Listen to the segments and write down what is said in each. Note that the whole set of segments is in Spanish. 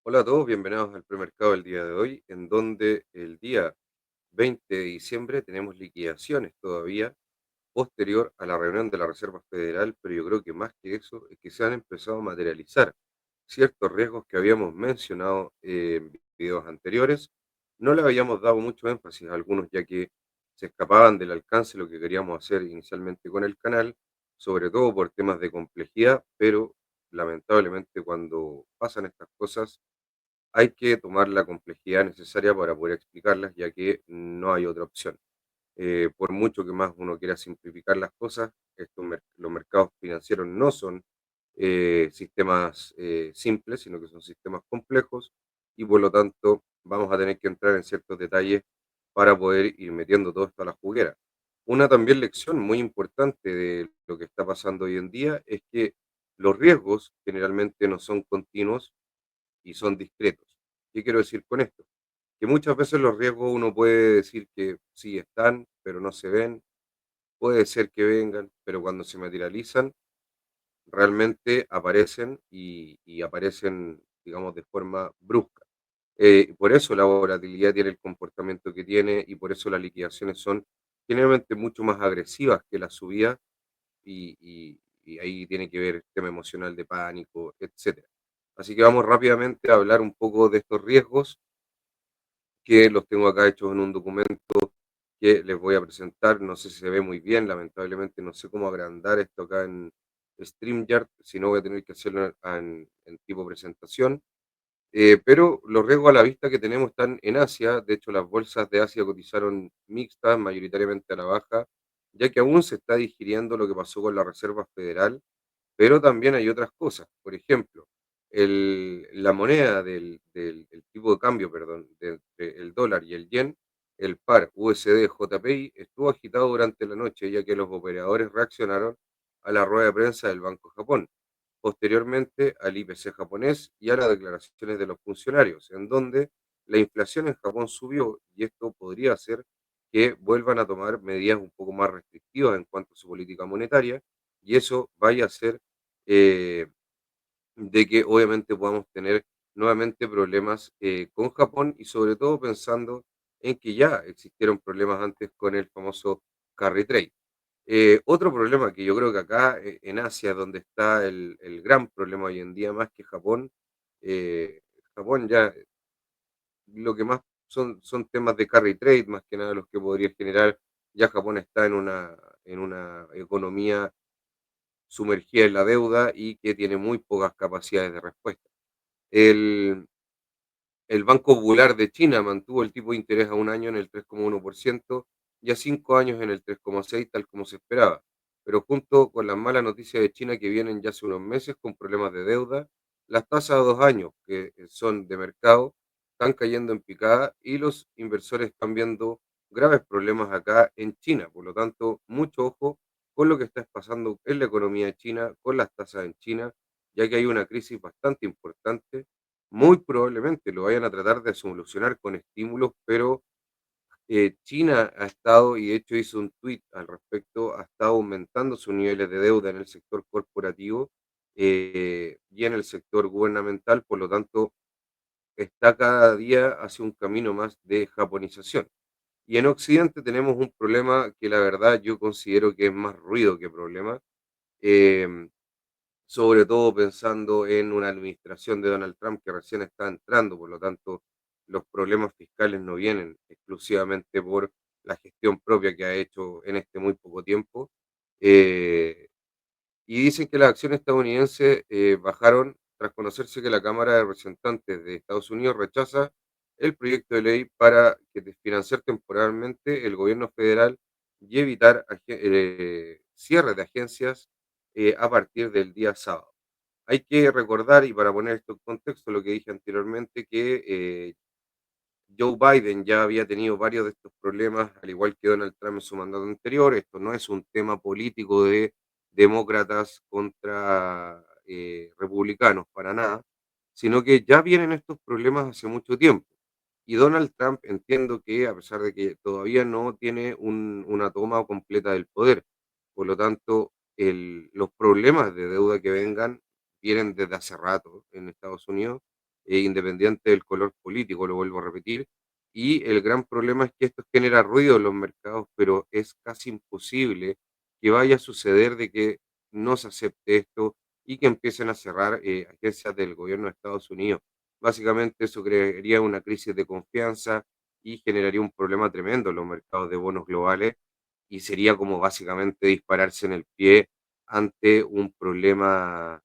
Hola a todos, bienvenidos al premercado del día de hoy, en donde el día 20 de diciembre tenemos liquidaciones todavía posterior a la reunión de la Reserva Federal, pero yo creo que más que eso es que se han empezado a materializar ciertos riesgos que habíamos mencionado en videos anteriores. No le habíamos dado mucho énfasis a algunos ya que se escapaban del alcance de lo que queríamos hacer inicialmente con el canal, sobre todo por temas de complejidad, pero lamentablemente cuando pasan estas cosas hay que tomar la complejidad necesaria para poder explicarlas, ya que no hay otra opción. Por mucho que más uno quiera simplificar las cosas, los mercados financieros no son sistemas simples, sino que son sistemas complejos y por lo tanto vamos a tener que entrar en ciertos detalles para poder ir metiendo todo esto a la juguera. Una también lección muy importante de lo que está pasando hoy en día es que los riesgos generalmente no son continuos y son discretos. ¿Qué quiero decir con esto? Que muchas veces los riesgos uno puede decir que sí están, pero no se ven, puede ser que vengan, pero cuando se materializan, realmente aparecen y aparecen, digamos, de forma brusca. Por eso la volatilidad tiene el comportamiento que tiene y por eso las liquidaciones son generalmente mucho más agresivas que las subidas y ahí tiene que ver el tema emocional de pánico, etcétera. Así que vamos rápidamente a hablar un poco de estos riesgos que los tengo acá hechos en un documento que les voy a presentar. No sé si se ve muy bien, lamentablemente no sé cómo agrandar esto acá en StreamYard, si no voy a tener que hacerlo en tipo presentación. Pero los riesgos a la vista que tenemos están en Asia. De hecho, las bolsas de Asia cotizaron mixtas, mayoritariamente a la baja, ya que aún se está digiriendo lo que pasó con la Reserva Federal, pero también hay otras cosas. Por ejemplo, la moneda el tipo de cambio, perdón, entre el dólar y el yen, el par USD-JPY, estuvo agitado durante la noche, ya que los operadores reaccionaron a la rueda de prensa del Banco de Japón, posteriormente al IPC japonés y a las declaraciones de los funcionarios, en donde la inflación en Japón subió y esto podría hacer que vuelvan a tomar medidas un poco más restrictivas en cuanto a su política monetaria y eso vaya a hacer eh, de que obviamente podamos tener nuevamente problemas con Japón y sobre todo pensando en que ya existieron problemas antes con el famoso carry trade. Otro problema que yo creo que acá en Asia, donde está el gran problema hoy en día, más que Japón, Japón ya lo que más son temas de carry trade, más que nada los que podría generar, ya Japón está en una economía sumergida en la deuda y que tiene muy pocas capacidades de respuesta. El, el Banco Popular de China mantuvo el tipo de interés a un año en el 3,1% y a 5 años en el 3,6%, tal como se esperaba. Pero junto con las malas noticias de China que vienen ya hace unos meses con problemas de deuda, las tasas a 2 años, que son de mercado, están cayendo en picada y los inversores están viendo graves problemas acá en China. Por lo tanto, mucho ojo con lo que está pasando en la economía de China, con las tasas en China, ya que hay una crisis bastante importante. Muy probablemente lo vayan a tratar de solucionar con estímulos, pero China ha estado, y de hecho hizo un tuit al respecto, ha estado aumentando sus niveles de deuda en el sector corporativo y en el sector gubernamental, por lo tanto, está cada día hacia un camino más de japonización. Y en Occidente tenemos un problema que la verdad yo considero que es más ruido que problema. em, Sobre todo pensando en una administración de Donald Trump que recién está entrando, por lo tanto, los problemas fiscales no vienen exclusivamente por la gestión propia que ha hecho en este muy poco tiempo. Eh, y dicen que las acciones estadounidenses bajaron tras conocerse que la Cámara de Representantes de Estados Unidos rechaza el proyecto de ley para financiar temporalmente el gobierno federal y evitar cierres de agencias a partir del día sábado. Hay que recordar, y para poner esto en contexto, lo que dije anteriormente, que Joe Biden ya había tenido varios de estos problemas, al igual que Donald Trump en su mandato anterior. Esto no es un tema político de demócratas contra republicanos, para nada, sino que ya vienen estos problemas hace mucho tiempo. Y Donald Trump entiendo que, a pesar de que todavía no tiene una toma completa del poder, por lo tanto, los problemas de deuda que vengan vienen desde hace rato en Estados Unidos independiente del color político, lo vuelvo a repetir. Y el gran problema es que esto genera ruido en los mercados, pero es casi imposible que vaya a suceder de que no se acepte esto y que empiecen a cerrar agencias del gobierno de Estados Unidos. Básicamente eso crearía una crisis de confianza y generaría un problema tremendo en los mercados de bonos globales y sería como básicamente dispararse en el pie ante un problema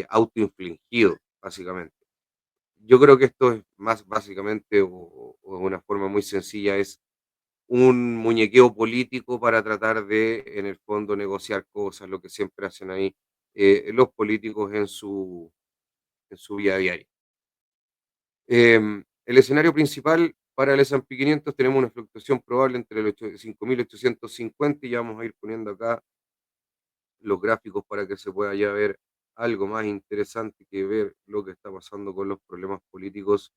autoinfligido, básicamente. Yo creo que esto es más básicamente, o de una forma muy sencilla, es un muñequeo político para tratar de, en el fondo, negociar cosas, lo que siempre hacen ahí los políticos en su vida diaria. El escenario principal para el S&P 500 tenemos una fluctuación probable entre el 5.850 y ya vamos a ir poniendo acá los gráficos para que se pueda ya ver algo más interesante que ver lo que está pasando con los problemas políticos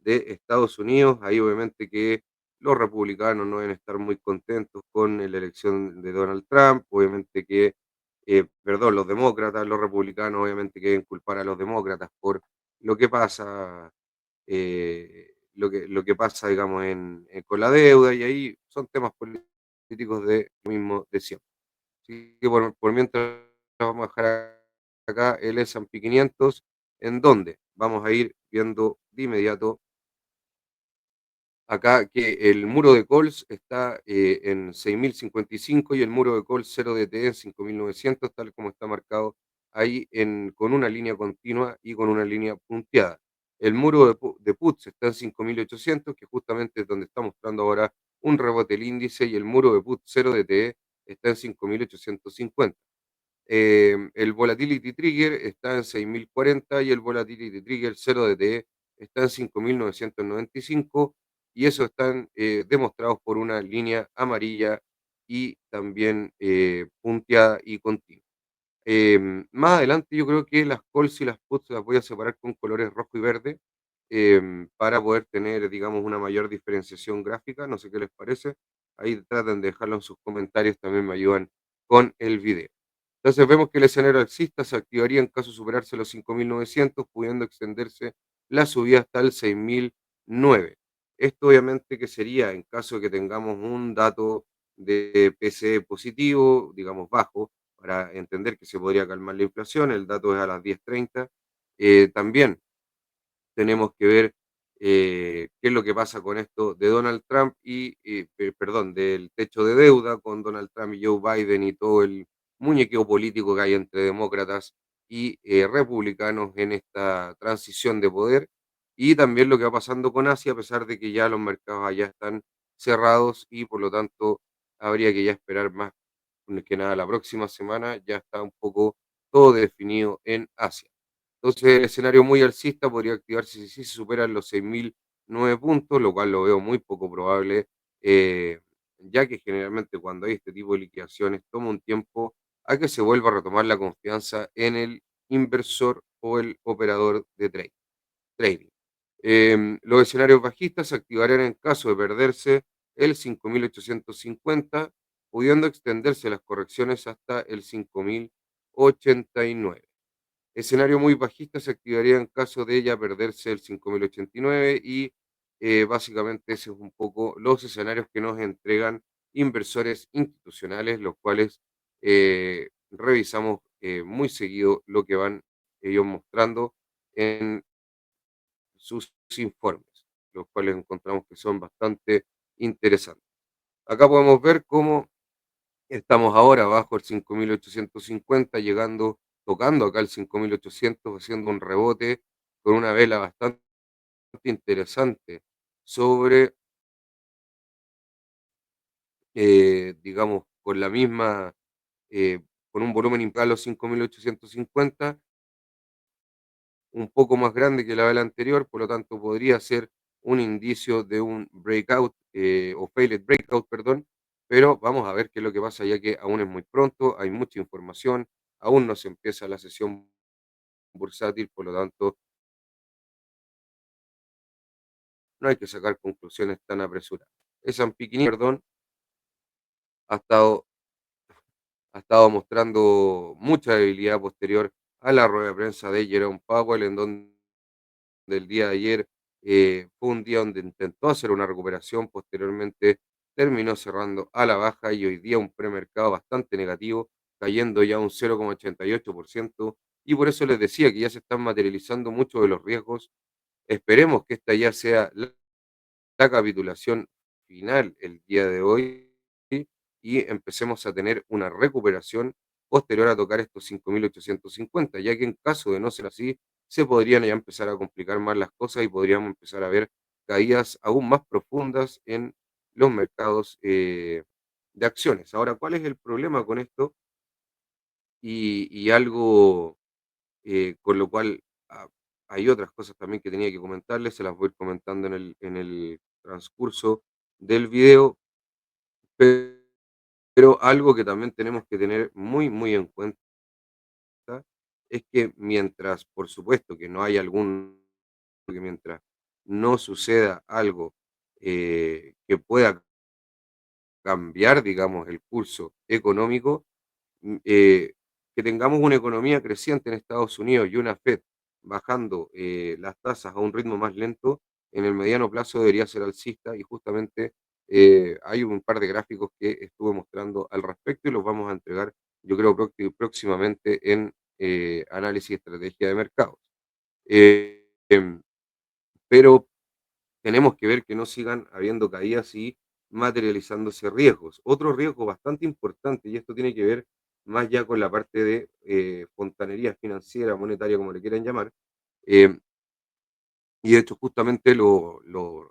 de Estados Unidos. Ahí obviamente que los republicanos no deben estar muy contentos con la elección de Donald Trump, obviamente que, perdón, los demócratas, los republicanos obviamente que deben culpar a los demócratas por lo que pasa, lo que pasa, digamos, con la deuda, y ahí son temas políticos de lo mismo de siempre. Así que por mientras vamos a dejar acá el S&P 500, en donde vamos a ir viendo de inmediato acá que el muro de calls está en 6.055 y el muro de calls 0 DTE en 5.900, tal como está marcado ahí con una línea continua y con una línea punteada. El muro de puts está en 5.800, que justamente es donde está mostrando ahora un rebote el índice, y el muro de put 0 DTE está en 5.850. El volatility trigger está en 6.040 y el volatility trigger 0 DTE está en 5.995, y eso están demostrados por una línea amarilla y también punteada y continua. Más adelante yo creo que las calls y las puts las voy a separar con colores rojo y verde, para poder tener, digamos, una mayor diferenciación gráfica. No sé qué les parece. Ahí traten de dejarlo en sus comentarios, también me ayudan con el video. Entonces vemos que el escenario alcista se activaría en caso de superarse los 5.900, pudiendo extenderse la subida hasta el 6.009. Esto obviamente que sería en caso de que tengamos un dato de PCE positivo, digamos bajo, para entender que se podría calmar la inflación. El dato es a las 10:30. También tenemos que ver qué es lo que pasa con esto de Donald Trump perdón, del techo de deuda con Donald Trump y Joe Biden y todo el muñequeo político que hay entre demócratas y republicanos en esta transición de poder. Y también lo que va pasando con Asia, a pesar de que ya los mercados allá están cerrados y por lo tanto habría que ya esperar más que nada la próxima semana. Ya está un poco todo definido en Asia. Entonces, el escenario muy alcista podría activarse si se superan los 6.009 puntos, lo cual lo veo muy poco probable, ya que generalmente cuando hay este tipo de liquidaciones toma un tiempo a que se vuelva a retomar la confianza en el inversor o el operador de trading. Los escenarios bajistas se activarán en caso de perderse el 5.850, pudiendo extenderse las correcciones hasta el 5.089. Escenario muy bajista se activaría en caso de ella perderse el 5.089, y básicamente ese es un poco los escenarios que nos entregan inversores institucionales, los cuales revisamos muy seguido lo que van ellos mostrando en sus informes, los cuales encontramos que son bastante interesantes. Acá podemos ver cómo estamos ahora bajo el 5.850, llegando, tocando acá el 5.800, haciendo un rebote con una vela bastante interesante sobre, digamos, con la misma, eh, con un volumen impar a los 5.850, un poco más grande que la vela anterior, por lo tanto podría ser un indicio de un breakout, o failed breakout, perdón, pero vamos a ver qué es lo que pasa, ya que aún es muy pronto, hay mucha información, aún no se empieza la sesión bursátil, por lo tanto no hay que sacar conclusiones tan apresuradas. S&P 500, perdón, ha estado, ha estado mostrando mucha debilidad posterior a la rueda de prensa de Jerome Powell, en donde del día de ayer fue un día donde intentó hacer una recuperación, posteriormente terminó cerrando a la baja y hoy día un premercado bastante negativo, cayendo ya un 0,88%, y por eso les decía que ya se están materializando muchos de los riesgos. Esperemos que esta ya sea la capitulación final el día de hoy y empecemos a tener una recuperación posterior a tocar estos 5.850, ya que en caso de no ser así, se podrían ya empezar a complicar más las cosas y podríamos empezar a ver caídas aún más profundas en los mercados de acciones. Ahora, ¿cuál es el problema con esto? Y algo con lo cual hay otras cosas también que tenía que comentarles, se las voy a ir comentando en el transcurso del video, pero algo que también tenemos que tener muy, muy en cuenta es que mientras, por supuesto, que no hay que mientras no suceda algo que pueda cambiar, digamos, el curso económico, que tengamos una economía creciente en Estados Unidos y una Fed bajando las tasas a un ritmo más lento, en el mediano plazo debería ser alcista y justamente hay un par de gráficos que estuve mostrando al respecto y los vamos a entregar, yo creo, próximamente en análisis y estrategia de mercados. Eh, em, pero tenemos que ver que no sigan habiendo caídas y materializándose riesgos. Otro riesgo bastante importante, y esto tiene que ver más ya con la parte de fontanería financiera, monetaria, como le quieran llamar, eh, y de hecho justamente lo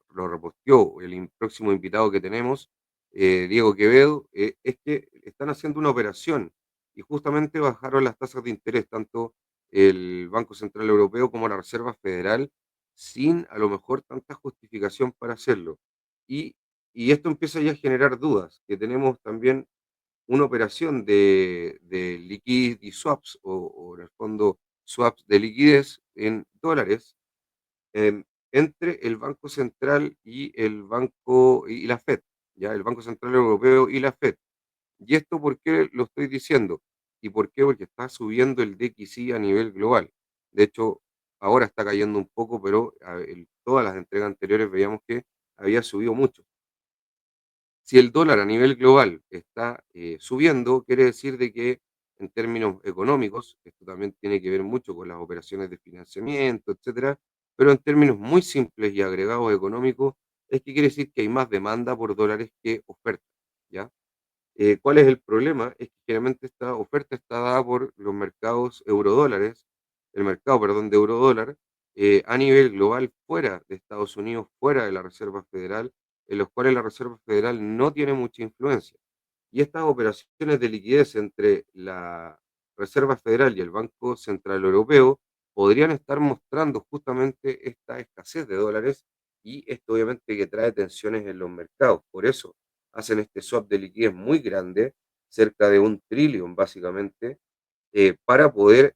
reposteó próximo invitado que tenemos, Diego Quevedo, es que están haciendo una operación y justamente bajaron las tasas de interés, tanto el Banco Central Europeo como la Reserva Federal, sin a lo mejor tanta justificación para hacerlo. Y, y esto empieza ya a generar dudas, que tenemos también una operación de liquidity swaps o en el fondo swaps de liquidez en dólares entre el Banco Central y el banco y la Fed, ¿ya? El Banco Central Europeo y la Fed. ¿Y esto por qué lo estoy diciendo? ¿Y por qué? Porque está subiendo el DXY a nivel global. De hecho, ahora está cayendo un poco, pero todas las entregas anteriores veíamos que había subido mucho. Si el dólar a nivel global está subiendo, quiere decir de que en términos económicos, esto también tiene que ver mucho con las operaciones de financiamiento, etcétera, pero en términos muy simples y agregados económicos, es que quiere decir que hay más demanda por dólares que oferta, ¿ya? ¿Cuál es el problema? Es que generalmente esta oferta está dada por los mercados eurodólares, el mercado, perdón, de eurodólar, a nivel global, fuera de Estados Unidos, fuera de la Reserva Federal, en los cuales la Reserva Federal no tiene mucha influencia. Y estas operaciones de liquidez entre la Reserva Federal y el Banco Central Europeo podrían estar mostrando justamente esta escasez de dólares y esto obviamente que trae tensiones en los mercados. Por eso hacen este swap de liquidez muy grande, cerca de 1 trillón básicamente, para poder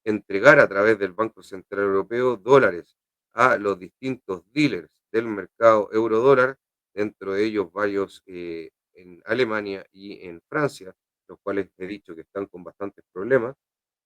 entregar a través del Banco Central Europeo dólares a los distintos dealers del mercado eurodólar, dentro de ellos varios en Alemania y en Francia, los cuales he dicho que están con bastantes problemas,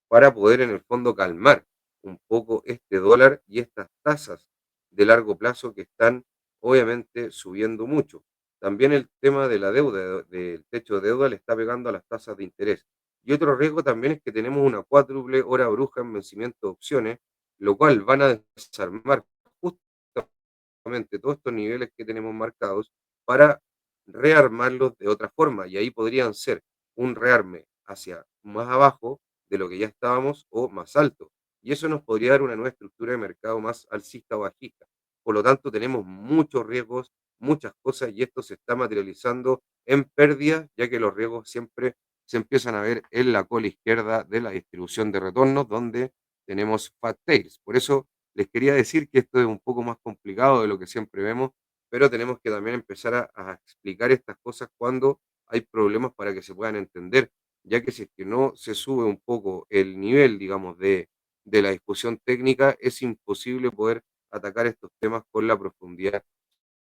para poder en el fondo calmar un poco este dólar y estas tasas de largo plazo que están obviamente subiendo mucho. También el tema de la deuda, del techo de deuda, le está pegando a las tasas de interés. Y otro riesgo también es que tenemos una cuádruple hora bruja en vencimiento de opciones, lo cual van a desarmar justamente todos estos niveles que tenemos marcados para rearmarlos de otra forma. Y ahí podrían ser un rearme hacia más abajo de lo que ya estábamos o más alto. Y eso nos podría dar una nueva estructura de mercado más alcista o bajista. Por lo tanto, tenemos muchos riesgos, muchas cosas, y esto se está materializando en pérdidas, ya que los riesgos siempre se empiezan a ver en la cola izquierda de la distribución de retornos, donde tenemos fat tails. Por eso les quería decir que esto es un poco más complicado de lo que siempre vemos, pero tenemos que también empezar a explicar estas cosas cuando hay problemas para que se puedan entender, ya que si es que no se sube un poco el nivel, digamos, de la discusión técnica, es imposible poder atacar estos temas con la profundidad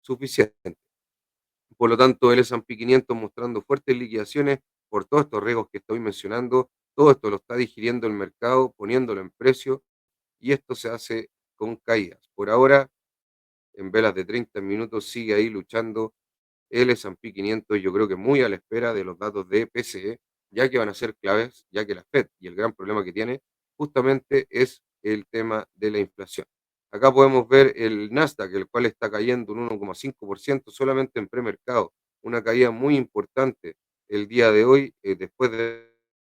suficiente. Por lo tanto, el S&P 500 mostrando fuertes liquidaciones por todos estos riesgos que estoy mencionando, todo esto lo está digiriendo el mercado, poniéndolo en precio, y esto se hace con caídas. Por ahora, en velas de 30 minutos sigue ahí luchando el S&P 500, yo creo que muy a la espera de los datos de PCE, ya que van a ser claves, ya que la Fed y el gran problema que tiene justamente es el tema de la inflación. Acá podemos ver el Nasdaq, el cual está cayendo un 1,5% solamente en premercado, una caída muy importante el día de hoy, después de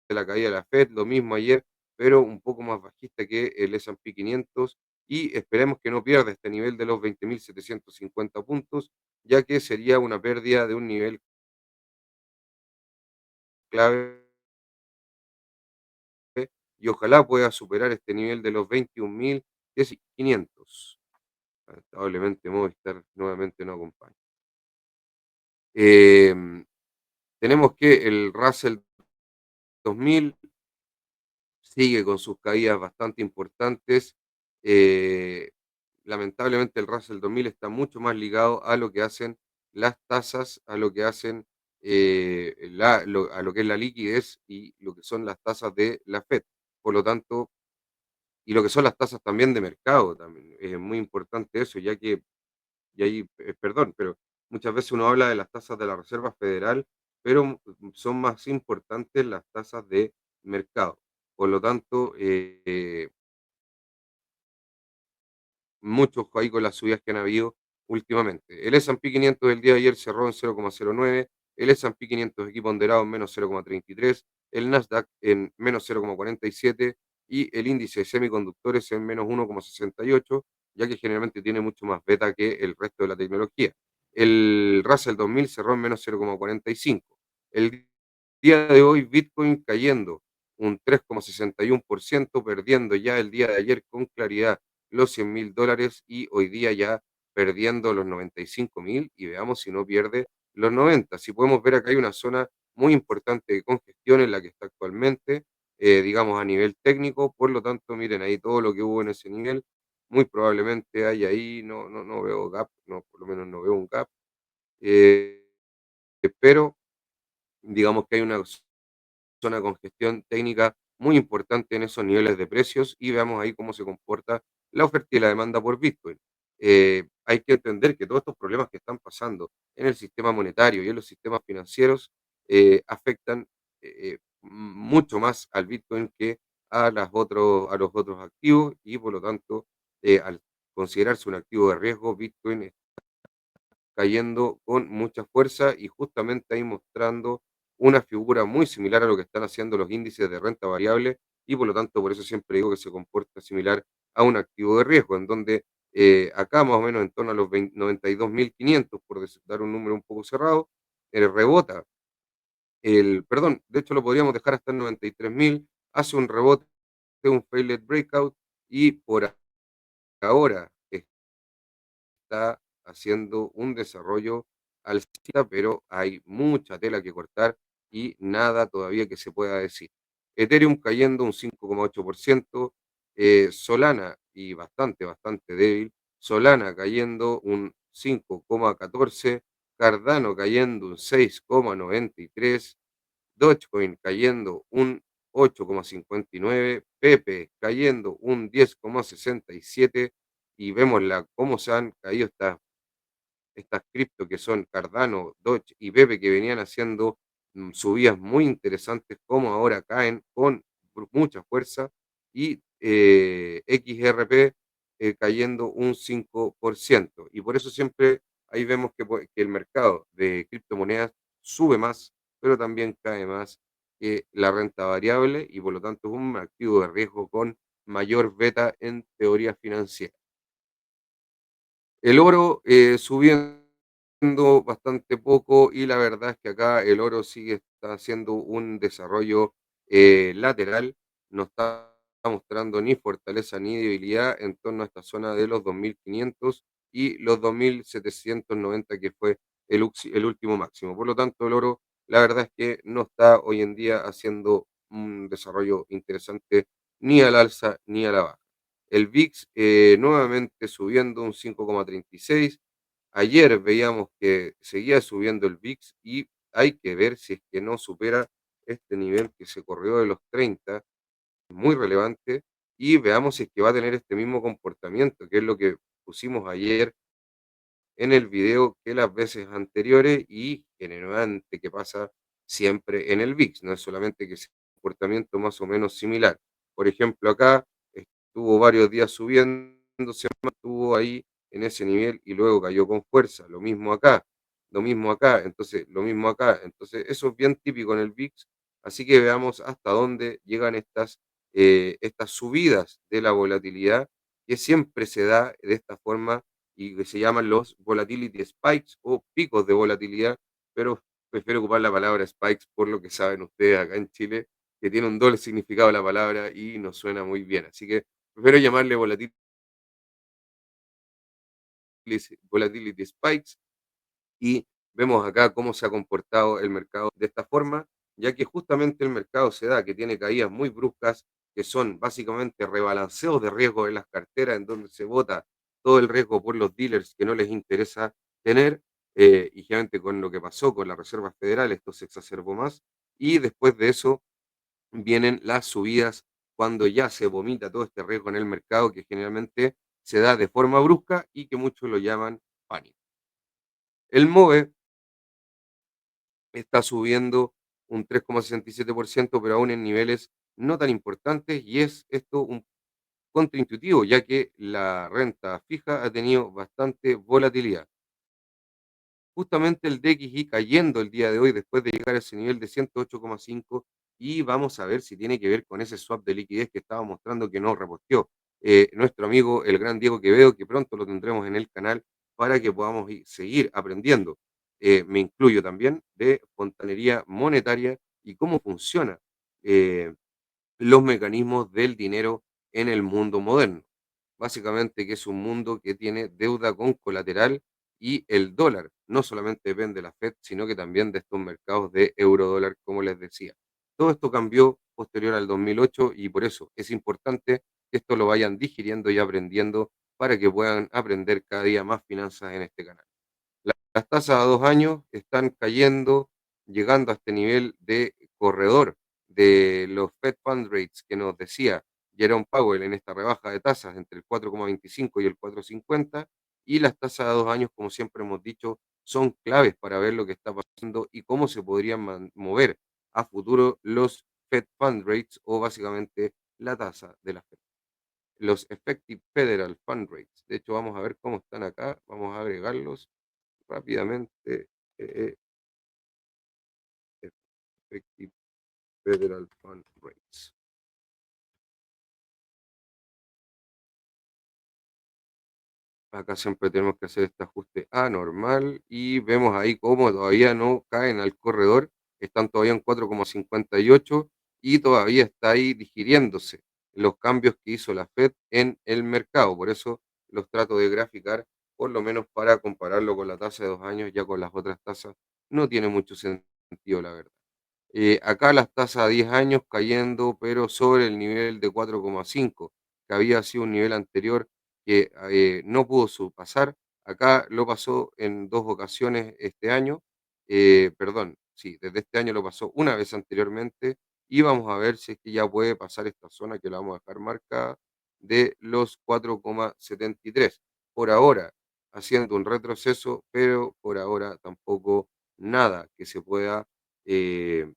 la caída de la Fed, lo mismo ayer, pero un poco más bajista que el S&P 500 y esperemos que no pierda este nivel de los 20.750 puntos, ya que sería una pérdida de un nivel clave y ojalá pueda superar este nivel de los 21.500. Lamentablemente Movistar nuevamente no acompaña. Em, tenemos que el Russell 2000 sigue con sus caídas bastante importantes. Eh, lamentablemente el Russell 2000 está mucho más ligado a lo que hacen las tasas, a lo que hacen a lo que es la liquidez y lo que son las tasas de la Fed. Por lo tanto, y lo que son las tasas también de mercado, también es muy importante eso, ya que, y ahí, perdón, pero muchas veces uno habla de las tasas de la Reserva Federal, pero son más importantes las tasas de mercado. Por lo tanto, mucho ojo ahí con las subidas que han habido últimamente. El S&P 500 del día de ayer cerró en 0,09, el S&P 500 aquí ponderado en menos 0,33, el Nasdaq en menos 0,47 y el índice de semiconductores en menos 1,68, ya que generalmente tiene mucho más beta que el resto de la tecnología. El Russell 2000 cerró en menos 0,45. El día de hoy Bitcoin cayendo un 3,61%, perdiendo ya el día de ayer con claridad los $100.000 y hoy día ya perdiendo los 95.000 y veamos si no pierde los 90. Si podemos ver acá hay una zona muy importante de congestión en la que está actualmente, digamos a nivel técnico, por lo tanto miren ahí todo lo que hubo en ese nivel, muy probablemente hay ahí, no veo gap, no, por lo menos no veo un gap, eh, pero digamos que hay una zona de congestión técnica muy importante en esos niveles de precios y veamos ahí cómo se comporta la oferta y la demanda por Bitcoin. Hay que entender que todos estos problemas que están pasando en el sistema monetario y en los sistemas financieros afectan mucho más al Bitcoin que a los otros activos y por lo tanto, al considerarse un activo de riesgo, Bitcoin cayendo con mucha fuerza y justamente ahí mostrando una figura muy similar a lo que están haciendo los índices de renta variable y por lo tanto por eso siempre digo que se comporta similar a un activo de riesgo, en donde acá más o menos en torno a los 92.500, por dar un número un poco cerrado, rebota perdón, de hecho lo podríamos dejar hasta en 93.000, hace un rebote, un failed breakout y por ahora está haciendo un desarrollo alcista, pero hay mucha tela que cortar y nada todavía que se pueda decir. Ethereum cayendo un 5,8%, Solana y bastante débil, Solana cayendo un 5,14%, Cardano cayendo un 6,93%, Dogecoin cayendo un 8,59%, Pepe cayendo un 10,67% y vemos cómo se han caído estas cripto que son Cardano, Doge y Pepe que venían haciendo subidas muy interesantes, como ahora caen con mucha fuerza y XRP cayendo un 5%. Y por eso siempre ahí vemos que el mercado de criptomonedas sube más, pero también cae más que la renta variable y por lo tanto es un activo de riesgo con mayor beta en teoría financiera. El oro subiendo bastante poco y la verdad es que acá el oro está haciendo un desarrollo lateral, no está mostrando ni fortaleza ni debilidad en torno a esta zona de los 2.500 y los 2.790 que fue el último máximo. Por lo tanto, el oro, la verdad es que no está hoy en día haciendo un desarrollo interesante ni al alza ni a la baja. El VIX nuevamente subiendo un 5,36. Ayer veíamos que seguía subiendo el VIX y hay que ver si es que no supera este nivel que se corrió de los 30, muy relevante, y veamos si es que va a tener este mismo comportamiento, que es lo que pusimos ayer en el video que las veces anteriores y generalmente que pasa siempre en el VIX. No es solamente que sea un comportamiento más o menos similar. Por ejemplo, acá estuvo varios días subiendo, se mantuvo ahí en ese nivel y luego cayó con fuerza. Lo mismo acá, lo mismo acá, entonces lo mismo acá. Entonces eso es bien típico en el VIX. Así que veamos hasta dónde llegan estas subidas de la volatilidad que siempre se da de esta forma y que se llaman los volatility spikes o picos de volatilidad, pero prefiero ocupar la palabra spikes por lo que saben ustedes acá en Chile, que tiene un doble significado la palabra y nos suena muy bien. Así que prefiero llamarle volatility spikes y vemos acá cómo se ha comportado el mercado de esta forma, ya que justamente el mercado se da que tiene caídas muy bruscas, que son básicamente rebalanceos de riesgo en las carteras, en donde se bota todo el riesgo por los dealers que no les interesa tener, y generalmente con lo que pasó con la Reserva Federal, esto se exacerbó más, y después de eso vienen las subidas cuando ya se vomita todo este riesgo en el mercado, que generalmente se da de forma brusca y que muchos lo llaman pánico. El MOVE está subiendo un 3,67%, pero aún en niveles no tan importantes, y es esto un contraintuitivo, ya que la renta fija ha tenido bastante volatilidad. Justamente el DXY cayendo el día de hoy después de llegar a ese nivel de 108,5 y vamos a ver si tiene que ver con ese swap de liquidez que estaba mostrando que no reposteó nuestro amigo el gran Diego Quevedo, que pronto lo tendremos en el canal para que podamos seguir aprendiendo. Me incluyo también de fontanería monetaria y cómo funciona eh, los mecanismos del dinero en el mundo moderno. Básicamente que es un mundo que tiene deuda con colateral y el dólar no solamente depende de la Fed, sino que también de estos mercados de euro-dólar, como les decía. Todo esto cambió posterior al 2008 y por eso es importante que esto lo vayan digiriendo y aprendiendo para que puedan aprender cada día más finanzas en este canal. Las tasas a 2 años están cayendo, llegando a este nivel de corredor de los Fed Fund Rates que nos decía Jerome Powell en esta rebaja de tasas entre el 4,25 y el 4,50, y las tasas a 2 años, como siempre hemos dicho, son claves para ver lo que está pasando y cómo se podrían mover a futuro los Fed Fund Rates o básicamente la tasa de la Fed. Los Effective Federal Fund Rates. De hecho, vamos a ver cómo están acá, vamos a agregarlos rápidamente. eh, Effective Federal Fund Rates. Acá siempre tenemos que hacer este ajuste anormal y vemos ahí cómo todavía no caen al corredor, están todavía en 4,58 y todavía está ahí digiriéndose los cambios que hizo la Fed en el mercado. Por eso los trato de graficar, por lo menos para compararlo con la tasa de 2 años, ya con las otras tasas no tiene mucho sentido, la verdad. Acá las tasas a 10 años cayendo, pero sobre el nivel de 4,5, que había sido un nivel anterior que no pudo pasar. Acá lo pasó en 2 ocasiones este año, perdón, sí, desde este año lo pasó una vez anteriormente y vamos a ver si es que ya puede pasar esta zona que la vamos a dejar marcada de los 4,73. Por ahora, haciendo un retroceso, pero por ahora tampoco nada que se pueda eh,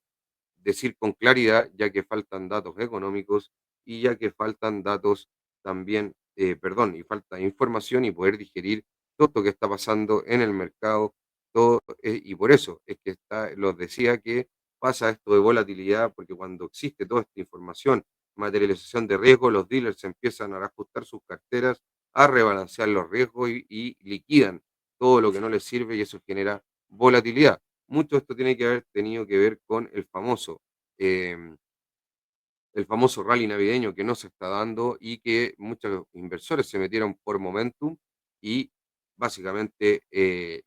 decir con claridad, ya que faltan datos económicos y ya que faltan datos también, perdón, y falta información y poder digerir todo lo que está pasando en el mercado, todo, y por eso es que los decía que pasa esto de volatilidad, porque cuando existe toda esta información, materialización de riesgo, los dealers empiezan a ajustar sus carteras, a rebalancear los riesgos y liquidan todo lo que no les sirve y eso genera volatilidad. Mucho de esto tiene que haber tenido que ver con em, el famoso rally navideño que no se está dando y que muchos inversores se metieron por momentum y básicamente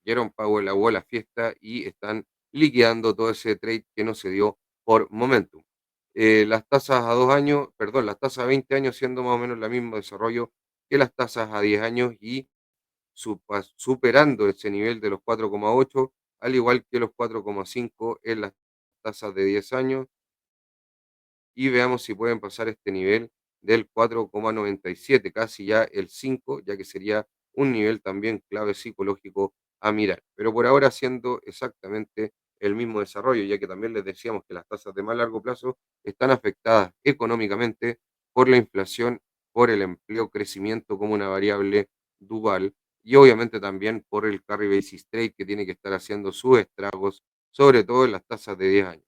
Jerome Powell aguó la fiesta y están liquidando todo ese trade que no se dio por momentum. Las tasas a 2 años, perdón, las tasas a 20 años siendo más o menos el mismo desarrollo que las tasas a 10 años y superando ese nivel de los 4,8, al igual que los 4,5 en las tasas de 10 años, y veamos si pueden pasar este nivel del 4,97, casi ya el 5, ya que sería un nivel también clave psicológico a mirar. Pero por ahora haciendo exactamente el mismo desarrollo, ya que también les decíamos que las tasas de más largo plazo están afectadas económicamente por la inflación, por el empleo, crecimiento como una variable dual y obviamente también por el carry basis trade que tiene que estar haciendo sus estragos, sobre todo en las tasas de 10 años.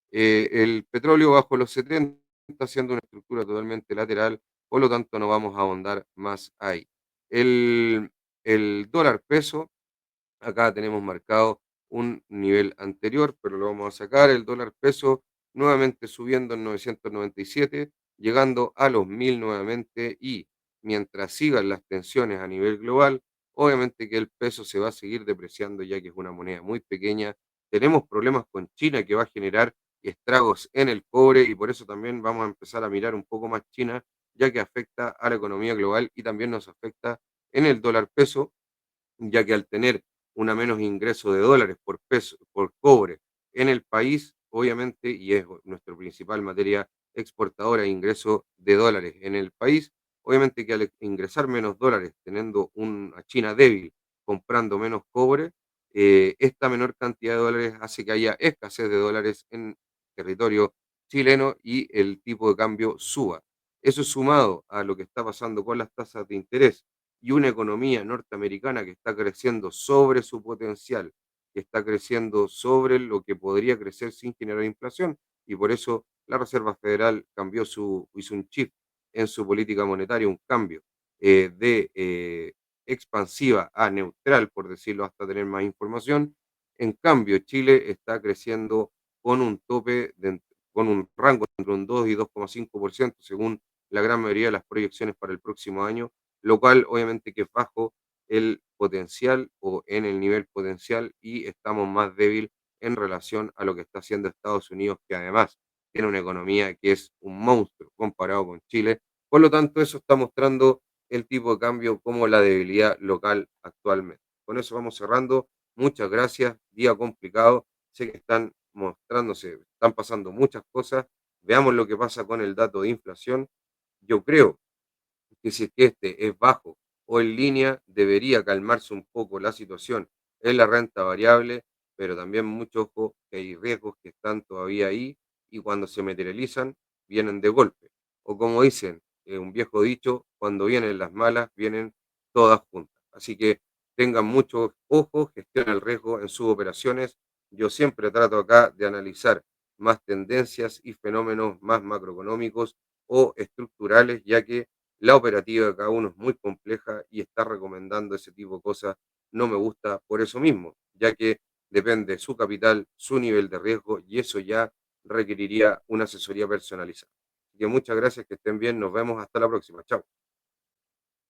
El petróleo bajo los 70 haciendo una estructura totalmente lateral, por lo tanto no vamos a ahondar más ahí. El, el dólar peso. Acá tenemos marcado un nivel anterior, pero lo vamos a sacar. El dólar peso nuevamente subiendo en 997, llegando a los 1000 nuevamente y mientras sigan las tensiones a nivel global, obviamente que el peso se va a seguir depreciando ya que es una moneda muy pequeña. Tenemos problemas con China que va a generar estragos en el cobre y por eso también vamos a empezar a mirar un poco más China, ya que afecta a la economía global y también nos afecta en el dólar peso ya que al tener una menos ingreso de dólares por peso, por cobre en el país, obviamente, y es nuestra principal materia exportadora, ingreso de dólares en el país, obviamente que al ingresar menos dólares, teniendo una China débil, comprando menos cobre, esta menor cantidad de dólares hace que haya escasez de dólares en territorio chileno y el tipo de cambio suba. Eso sumado a lo que está pasando con las tasas de interés y una economía norteamericana que está creciendo sobre su potencial, que está creciendo sobre lo que podría crecer sin generar inflación, y por eso la Reserva Federal hizo un shift en su política monetaria, un cambio de expansiva a neutral, por decirlo hasta tener más información. En cambio, Chile está creciendo con un tope, con un rango entre un 2 y 2,5% según la gran mayoría de las proyecciones para el próximo año, lo cual obviamente que es bajo el potencial o en el nivel potencial y estamos más débil en relación a lo que está haciendo Estados Unidos, que además tiene una economía que es un monstruo comparado con Chile. Por lo tanto, eso está mostrando el tipo de cambio como la debilidad local actualmente. Con eso vamos cerrando. Muchas gracias. Día complicado. Sé que están mostrándose, están pasando muchas cosas. Veamos lo que pasa con el dato de inflación. Yo creo que si es que este es bajo o en línea, debería calmarse un poco la situación en la renta variable, pero también mucho ojo que hay riesgos que están todavía ahí y cuando se materializan vienen de golpe. O como dicen, un viejo dicho, cuando vienen las malas, vienen todas juntas. Así que tengan mucho ojo, gestionen el riesgo en sus operaciones. Yo siempre trato acá de analizar más tendencias y fenómenos más macroeconómicos o estructurales, ya que la operativa de cada uno es muy compleja y estar recomendando ese tipo de cosas no me gusta por eso mismo, ya que depende su capital, su nivel de riesgo y eso ya requeriría una asesoría personalizada. Así que muchas gracias, que estén bien, nos vemos hasta la próxima. Chao.